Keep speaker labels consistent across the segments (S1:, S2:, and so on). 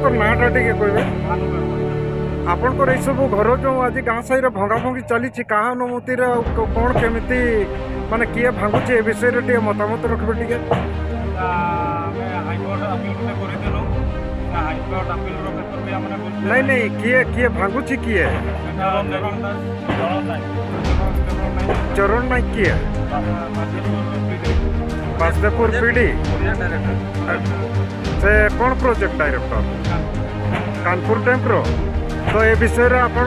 S1: आपणकर नाटा टिके कहबे आपणकर ये सब घर जो आज गाँ साई भंगा भंगी चली क्या अनुमति कौन केमिति माने किए भांगुचे ए विषय रे मतामत रखबे टिके नहीं नहीं किए किए भांगुची किए चरण नायक किए बासदेवपुर पीडी से कौन प्रोजेक्ट डायरेक्टर कानपुर टेम्प्रो तो ए विषय रे आपण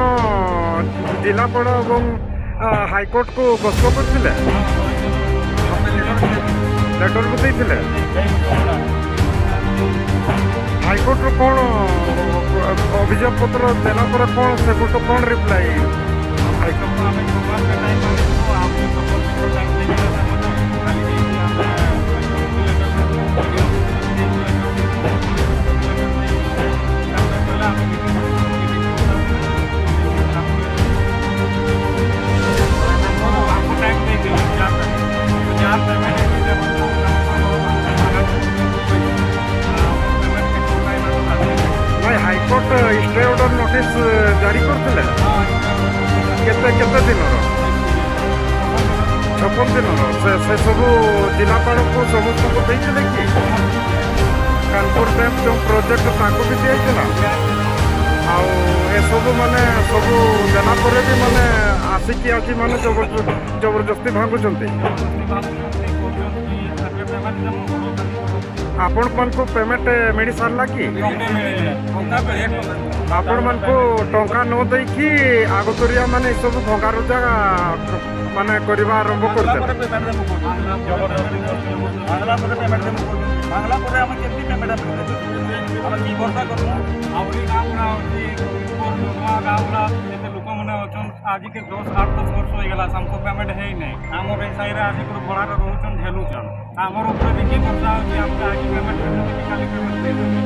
S1: जिलापाल और हाईकोर्ट को गस्त करते लेटर को देते हाईकोर्ट रो कौन अभियोग पत्र देला पर कौन से तो कौन reply high court stay order notice जारी करते केते दिन 56 दिन से सब जिलापाल को समस्त को देते कि कानपुर डैम जो प्रोजेक्ट ताको भी दिया ए सब माने सब देला पर भी माने आसिकी आज माने जबरदस्ती भांगुचंती आपण मन को पेमेंट मिल सारला कि आपण मन को टंका न दे कि आगतरिया माने सब भंगा रुजा माने करबा आरंभ करते
S2: आज के 10-8 वर्ष हो गला हमको पेमेंट है ही नहीं आमर साई आज भड़ा रोचन झेलुचन आमर ऊपर देखिए आगे पेमेंट